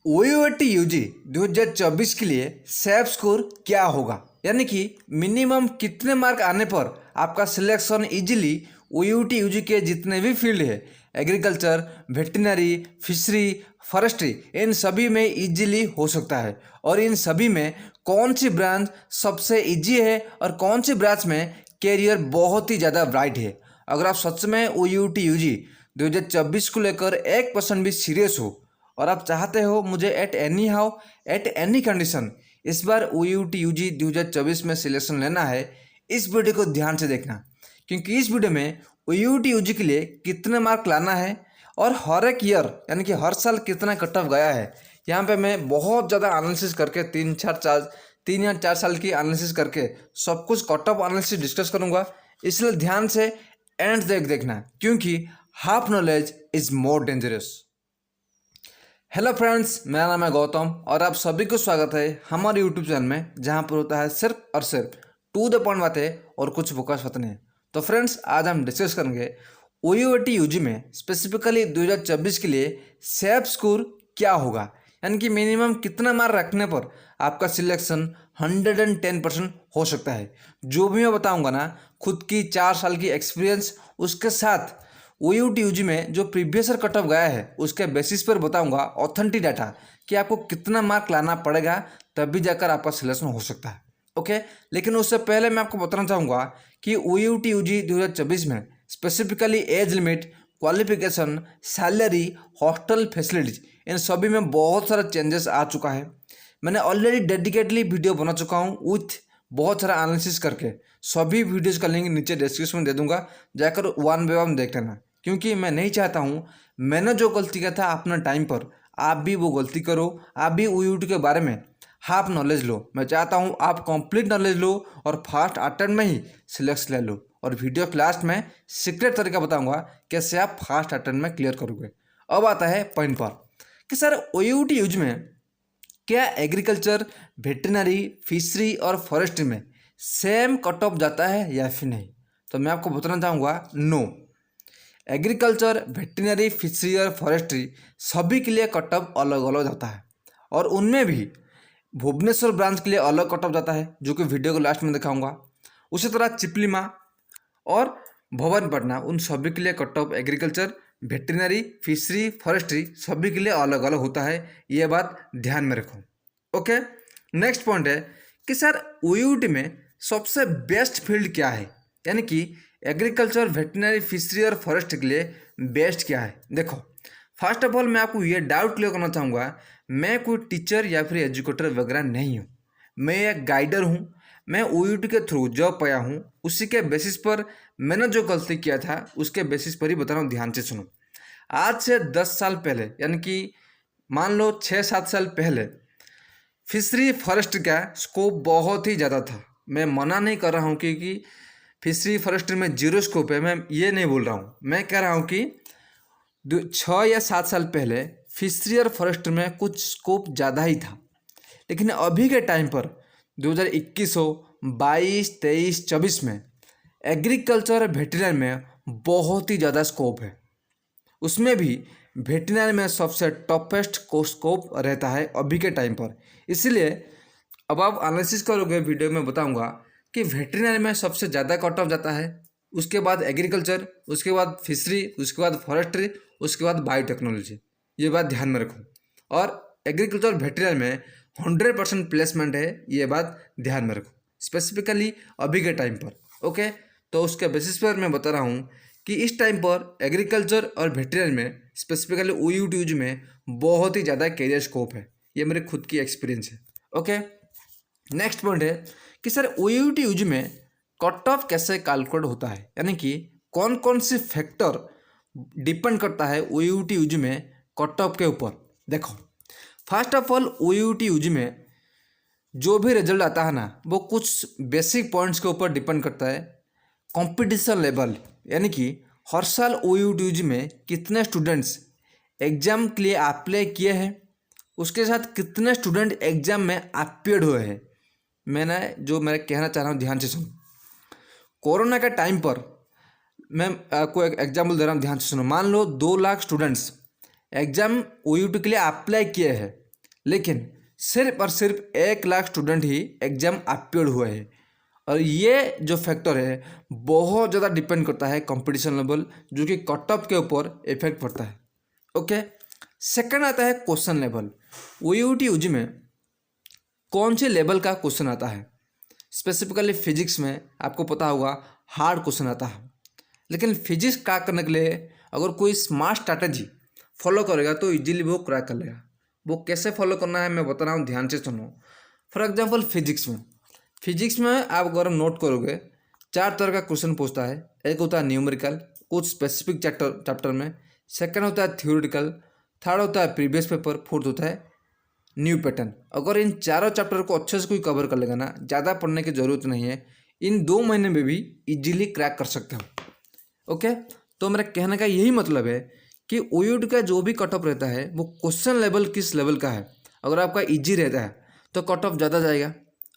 OUT UG 2024 के लिए SAP score क्या होगा, यानी कि मिनिमम कितने मार्क आने पर आपका सिलेक्शन इजीली ओयूटी यूजी के जितने भी फील्ड है, एग्रीकल्चर, वेटनरी, फिशरी, फॉरेस्ट्री, इन सभी में इजीली हो सकता है। और इन सभी में कौन सी ब्रांच सबसे इजी है और कौन सी ब्रांच में कैरियर बहुत ही ज़्यादा ब्राइट है। अगर आप सच में ओयूटी यूजी 2024 को लेकर 1% भी सीरियस हो और आप चाहते हो मुझे at any how at any condition इस बार ओयूटी यूजी 2024 में सिलेक्शन लेना है, इस वीडियो को ध्यान से देखना, क्योंकि इस वीडियो में ओयूटी यूजी के लिए कितने मार्क लाना है और हर एक ईयर यानी कि हर साल कितना कट ऑफ गया है, यहाँ पे मैं बहुत ज़्यादा एनालिसिस करके 3 या 4 साल की एनालिसिस करके सब कुछ कट ऑफ एनालिसिस डिस्कस करूँगा। इसलिए ध्यान से एंड तक देखना, क्योंकि half knowledge is more dangerous. Hello friends, मेरा नाम है गौतम और आप सभी को स्वागत है हमारे यूट्यूब चैनल में, जहां पर होता है सिर्फ और सिर्फ टू द पॉइंट बातें और कुछ फोकस बातें नहीं। तो फ्रेंड्स, आज हम डिस्कस करेंगे ओयूटी यूजी में स्पेसिफिकली 2024 के लिए सैप स्कोर क्या होगा, यानी कि मिनिमम कितना मार्क रखने पर आपका सिलेक्शन 110% हो सकता है। जो भी मैं बताऊंगा ना, खुद की 4 साल की एक्सपीरियंस उसके साथ ओयूटी यूजी में जो प्रीवियस ईयर कट ऑफ गया है उसके बेसिस पर बताऊंगा ऑथेंटिक डाटा कि आपको कितना मार्क लाना पड़ेगा, तभी जाकर आपका सिलेक्शन हो सकता है। ओके, लेकिन उससे पहले मैं आपको बताना चाहूँगा कि ओयूटी यूजी 2024 में specifically age limit, qualification, salary, hostel facilities, इन सभी में बहुत सारा चेंजेस आ चुका है। मैंने ऑलरेडी डेडिकेटली वीडियो बना चुका हूँ विथ बहुत सारा एनालिसिस करके। सभी वीडियोज का लिंक नीचे डिस्क्रिप्शन में दे दूंगा, जाकर वन बाय वन देख लेना, क्योंकि मैं नहीं चाहता हूँ मैंने जो गलती किया था अपना टाइम पर आप भी वो गलती करो, आप भी ओयूटी के बारे में हाफ नॉलेज लो। मैं चाहता हूँ आप कंप्लीट नॉलेज लो और फास्ट अटेम्प्ट में ही सिलेक्शन ले लो। और वीडियो के लास्ट में सीक्रेट तरीका बताऊँगा कैसे आप फास्ट अटेम्प्ट में क्लियर करोगे। अब आता है पॉइंट पर कि सर ओयूटी यूज में क्या एग्रीकल्चर, वेटनरी, फिशरी और फॉरेस्ट्री में सेम कट ऑफ जाता है या फिर नहीं? तो मैं आपको बताना चाहूँगा नो। एग्रीकल्चर, वेटनरी, फिशरी और फॉरेस्ट्री सभी के लिए कट ऑफ अलग अलग जाता है, और उनमें भी भुवनेश्वर ब्रांच के लिए अलग कट ऑफ जाता है, जो कि वीडियो को लास्ट में दिखाऊंगा। उसी तरह चिपलिमा और भवानीपटना, उन सभी के लिए cut off agriculture, veterinary, fishery, forestry सभी के लिए अलग अलग होता है। ये बात ध्यान में रखो। ओके, नेक्स्ट पॉइंट है कि सर ओयूटी में सबसे बेस्ट फील्ड क्या है, यानी कि एग्रीकल्चर, वेटनरी, फिशरी और फॉरेस्ट के लिए बेस्ट क्या है। देखो, फर्स्ट ऑफ ऑल मैं आपको ये डाउट क्लियर करना चाहूँगा, मैं कोई टीचर या फिर एजुकेटर वगैरह नहीं हूँ, मैं एक गाइडर हूँ। मैं ओयूटी के थ्रू जॉब पाया हूँ, उसी के बेसिस पर मैंने जो गलती किया था उसके बेसिस पर ही बता रहा हूँ, ध्यान से सुनो। आज से 10 साल पहले, यानी कि मान लो 6-7 साल पहले, फिशरी फॉरेस्ट का स्कोप बहुत ही ज़्यादा था। मैं मना नहीं कर रहा हूँ क्योंकि फिशरी फॉरेस्ट में जीरो स्कोप है, मैं ये नहीं बोल रहा हूँ। मैं कह रहा हूँ कि 6 या 7 साल पहले फिशरी और फॉरेस्ट में कुछ स्कोप ज़्यादा ही था, लेकिन अभी के टाइम पर 2021 हो, 22, 23, 24 में एग्रीकल्चर और वेटरनरी में बहुत ही ज़्यादा स्कोप है। उसमें भी वेटरनरी में सबसे टॉपेस्ट को स्कोप रहता है अभी के टाइम पर। इसलिए अब आप एनालिसिस करोगे, वीडियो में बताऊंगा कि वेटरनरी में सबसे ज़्यादा कट ऑफ जाता है, उसके बाद एग्रीकल्चर, उसके बाद फिशरी, उसके बाद फॉरेस्ट्री, उसके बाद बायोटेक्नोलॉजी। ये बात ध्यान में रखो। और एग्रीकल्चर वेटरनरी में 100% प्लेसमेंट है, ये बात ध्यान में रखो, स्पेसिफिकली अभी के टाइम पर। ओके, तो उसके बेसिस पर मैं बता रहा हूँ कि इस टाइम पर एग्रीकल्चर और वेटरनरी में स्पेसिफिकली ओयूटी में बहुत ही ज़्यादा कैरियर स्कोप है। ये मेरे खुद की एक्सपीरियंस है। ओके, नेक्स्ट पॉइंट है कि सर ओयूटी यूजी में कट ऑफ कैसे कैलकुलेट होता है, यानी कि कौन कौन से फैक्टर डिपेंड करता है ओयूटी यूजी में कट ऑफ के ऊपर। देखो, first of all OUT UG में जो भी रिजल्ट आता है ना, वो कुछ बेसिक पॉइंट्स के ऊपर डिपेंड करता है। कंपटीशन लेवल, यानी कि हर साल ओयूटी यूजी में कितने स्टूडेंट्स एग्जाम के लिए अप्लाई किए हैं, उसके साथ कितने स्टूडेंट एग्जाम में अपीयर्ड हुए हैं। मैं कहना चाह रहा हूँ, ध्यान से सुनो। कोरोना के टाइम पर मैं आपको एक एग्जाम्पल दे रहा हूँ, ध्यान से सुनो। मान लो 2 लाख स्टूडेंट्स एग्जाम ओयूटी के लिए अप्लाई किए हैं, लेकिन सिर्फ और सिर्फ 1 लाख स्टूडेंट ही एग्जाम अपियर हुए हैं। और ये जो फैक्टर है बहुत ज़्यादा डिपेंड करता है कंपटीशन लेवल, जो कि कट ऑफ के ऊपर इफेक्ट पड़ता है। ओके, सेकंड आता है क्वेश्चन लेवल। OUT UG में कौन से लेवल का क्वेश्चन आता है? स्पेसिफिकली फिजिक्स में आपको पता होगा हार्ड क्वेश्चन आता है, लेकिन फिजिक्स क्रैक करने के लिए अगर कोई स्मार्ट स्ट्रैटेजी फॉलो करेगा तो इजीली वो क्रैक कर लेगा। वो कैसे फॉलो करना है मैं बता रहा हूँ, ध्यान से सुनो। फॉर एग्जांपल फिजिक्स में आप अगर नोट करोगे 4 तरह का क्वेश्चन पूछता है। एक होता है न्यूमेरिकल, कुछ स्पेसिफिक चैप्टर में। सेकंड होता है थ्योरेटिकल। थर्ड होता है प्रीवियस पेपर। फोर्थ होता है न्यू पैटर्न। अगर इन चारों चैप्टर को अच्छे से कोई कवर कर लेगा ना, ज़्यादा पढ़ने की ज़रूरत नहीं है, इन 2 महीने में भी इजीली क्रैक कर सकते हो। ओके, तो मेरा कहने का यही मतलब है कि OUT का जो भी कट ऑफ रहता है वो क्वेश्चन लेवल किस लेवल का है। अगर आपका इजी रहता है तो कट ऑफ ज़्यादा जाएगा,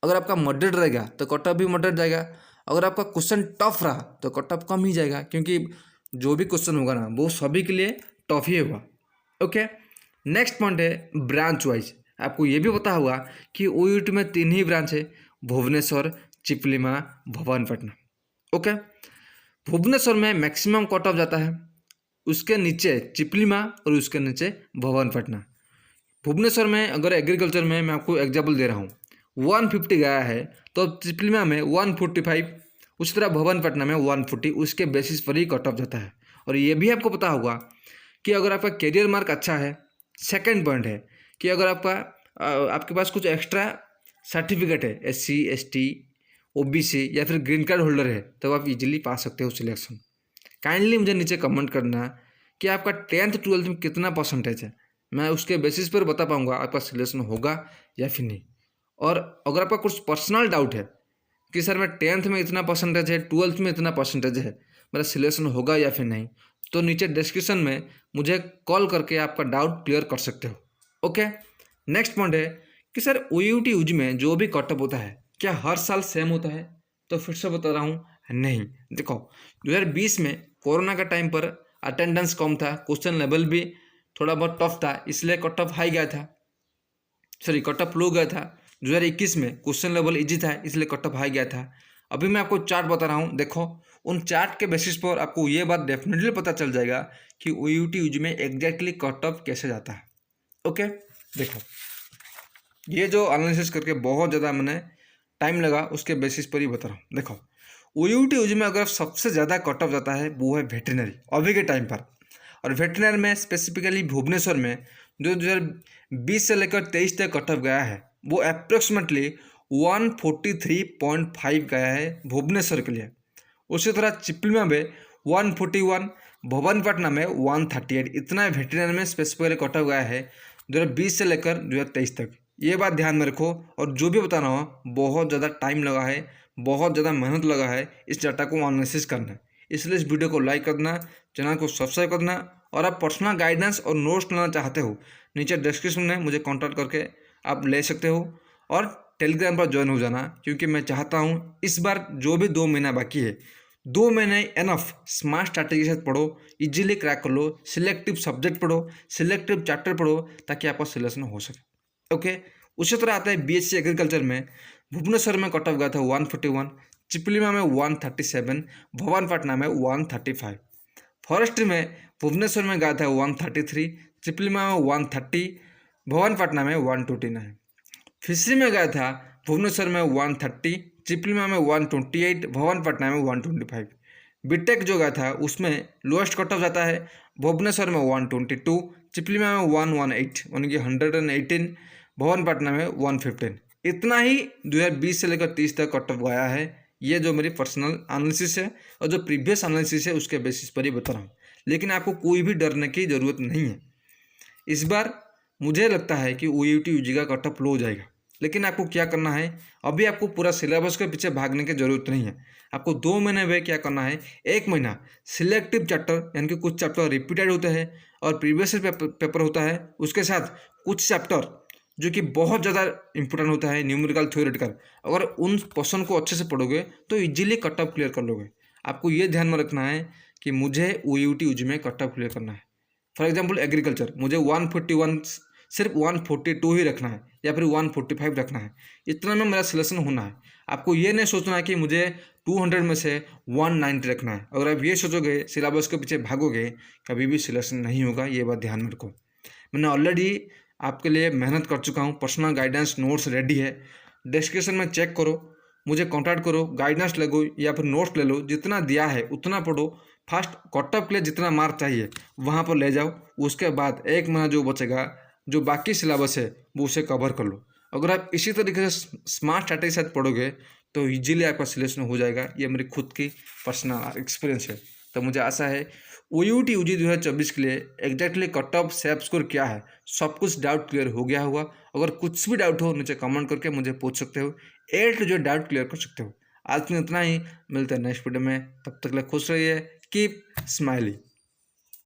अगर आपका मॉडरेट रहेगा तो कट ऑफ भी मॉडरेट जाएगा, अगर आपका क्वेश्चन टफ रहा तो कट ऑफ कम ही जाएगा, क्योंकि जो भी क्वेश्चन होगा ना वो सभी के लिए टफ ही होगा। ओके, नेक्स्ट पॉइंट है ब्रांच वाइज। आपको ये भी पता होगा कि OUT में 3 ही ब्रांच है, भुवनेश्वर, चिपलिमा, भवानीपटना। ओके, भुवनेश्वर में मैक्सिमम कट ऑफ जाता है, उसके नीचे चिपलिमा और उसके नीचे भवानीपटना। भुवनेश्वर में अगर एग्रीकल्चर में मैं आपको एग्जाम्पल दे रहा हूँ 150 गया है, तो चिपलिमा में 145, उसी तरह भवानीपटना में 140, उसके बेसिस पर ही कट ऑफ जाता है। और ये भी आपको पता होगा कि अगर आपका कैरियर मार्क अच्छा है, सेकंड पॉइंट है कि अगर आपके पास कुछ एक्स्ट्रा सर्टिफिकेट है, SC ST OBC या फिर ग्रीन कार्ड होल्डर है, तो आप इजीली पा सकते हो सिलेक्शन। काइंडली मुझे नीचे कमेंट करना कि आपका 10th 12th में कितना परसेंटेज है, मैं उसके बेसिस पर बता पाऊंगा आपका सिलेक्शन होगा या फिर नहीं। और अगर आपका कुछ पर्सनल डाउट है कि सर मैं 10th में इतना परसेंटेज है, 12th में इतना परसेंटेज है, मेरा सिलेक्शन होगा या फिर नहीं, तो नीचे डिस्क्रिप्शन में मुझे कॉल करके आपका डाउट क्लियर कर सकते हो। ओके, नेक्स्ट पॉइंट है कि सर OUT UG में जो भी कट ऑफ होता है क्या हर साल सेम होता है? तो फिर से बता रहा हूँ, नहीं। देखो 2020 में कोरोना का टाइम पर अटेंडेंस कम था, क्वेश्चन लेवल भी थोड़ा बहुत टफ था, इसलिए कट ऑफ हाई गया था, सॉरी कट ऑफ लो गया था। 2021 में क्वेश्चन लेवल इजी था, इसलिए कट ऑफ हाई गया था। अभी मैं आपको चार्ट बता रहा हूँ, देखो उन चार्ट के बेसिस पर आपको ये बात डेफिनेटली पता चल जाएगा कि OUT UG में एग्जैक्टली कट ऑफ कैसे जाता है। ओके, देखो ये जो एनालिसिस करके बहुत ज़्यादा मैंने टाइम लगा, उसके बेसिस पर ही बता रहा हूँ। देखो OUT UG में अगर सबसे ज़्यादा कट ऑफ जाता है वो है वेटरनरी अभी के टाइम पर। और वेटरनरी में स्पेसिफिकली भुवनेश्वर में जो 2020 से लेकर 23 तक कट ऑफ गया है वो अप्रोक्सीमेटली 143.5 गया है भुवनेश्वर के लिए। उसी तरह चिपलिमा में 141, भवानीपटना में 138, इतना वेटरनरी में स्पेसिफिकली कट ऑफ गया है 2020 से लेकर 2023 तक। ये बात ध्यान में रखो। और जो भी बता रहा हूँ बहुत ज़्यादा टाइम लगा है, बहुत ज़्यादा मेहनत लगा है इस डाटा को एनालिसिस करना, इसलिए इस वीडियो को लाइक करना, चैनल को सब्सक्राइब करना। और आप पर्सनल गाइडेंस और नोट्स लेना चाहते हो, नीचे डिस्क्रिप्शन में मुझे कॉन्टैक्ट करके आप ले सकते हो। और टेलीग्राम पर ज्वाइन हो जाना, क्योंकि मैं चाहता हूँ इस बार जो भी 2 महीना बाकी है, 2 महीने एनफ स्मार्ट स्ट्रैटेजी के साथ पढ़ो, इजीली क्रैक कर लो, सिलेक्टिव सब्जेक्ट पढ़ो, सिलेक्टिव चैप्टर पढ़ो, ताकि आपका सिलेक्शन हो सके। ओके, उसी तरह आता है BSc एग्रीकल्चर में भुवनेश्वर में कट ऑफ गया था 141, चिपलिमा में 137, भवानीपटना में 135। फॉरेस्ट्री में भुवनेश्वर में गया था 133, चिपलिमा में 130, भवानीपटना में 129। फिशरी में गया था भुवनेश्वर में 130, चिपलिमा में 128, भवानीपटना में 125। बीटेक जो गया था उसमें लोएस्ट कट ऑफ जाता है भुवनेश्वर में 122, चिपलिमा में 118 यानी कि 118, भवानीपटना में 115। इतना ही 2020 से लेकर 30 तक कट ऑफ गया है। ये जो मेरी पर्सनल एनालिसिस है और जो प्रीवियस एनालिसिस है उसके बेसिस पर ही बता रहा हूँ, लेकिन आपको कोई भी डरने की ज़रूरत नहीं है। इस बार मुझे लगता है कि OUT UG का कट ऑफ लो हो जाएगा, लेकिन आपको क्या करना है, अभी आपको पूरा सिलेबस के पीछे भागने की जरूरत नहीं है। आपको 2 महीने में क्या करना है, 1 महीना सिलेक्टिव चैप्टर यानी कि कुछ चैप्टर रिपीटेड होते हैं और प्रीवियस पेपर होता है, उसके साथ कुछ चैप्टर जो कि बहुत ज़्यादा इंपॉर्टेंट होता है न्यूमेरिकल थ्योरेटिकल, अगर उन क्वेश्चन को अच्छे से पढ़ोगे तो इजीली कट ऑफ क्लियर कर लोगे। आपको ये ध्यान में रखना है कि मुझे OUT UG में कट ऑफ क्लियर करना है। फॉर एग्जांपल एग्रीकल्चर मुझे 141 सिर्फ 142 ही रखना है या फिर 145 रखना है, इतना में मेरा सिलेक्शन होना है। आपको ये नहीं सोचना है कि मुझे 200 में से 190 रखना है। अगर आप ये सोचोगे, सिलेबस के पीछे भागोगे, कभी भी सिलेक्शन नहीं होगा, ये बात ध्यान में रखो। मैंने ऑलरेडी आपके लिए मेहनत कर चुका हूँ, पर्सनल गाइडेंस नोट्स रेडी है, डिस्क्रिप्शन में चेक करो, मुझे कॉन्टैक्ट करो, गाइडेंस लगो या फिर नोट्स ले लो, जितना दिया है उतना पढ़ो। फर्स्ट कट ऑफ के लिए जितना मार्क चाहिए वहाँ पर ले जाओ, उसके बाद एक महीना जो बचेगा, जो बाकी सिलेबस है वो उसे कवर कर लो। अगर आप इसी तरीके से स्मार्ट स्ट्रैटेजी के साथ पढ़ोगे तो इजीली आपका सिलेक्शन हो जाएगा। ये मेरी खुद की पर्सनल एक्सपीरियंस है। तो मुझे आशा है OUT UG 2024 के लिए exactly cut off safe score क्या है, सब कुछ डाउट क्लियर हो गया होगा। अगर कुछ भी डाउट हो नीचे कमेंट करके मुझे पूछ सकते हो, एट जो डाउट क्लियर कर सकते हो। आज में इतना ही, मिलते हैं नेक्स्ट वीडियो में, तब तक के लिए खुश रहिए, कीप स्माइलिंग।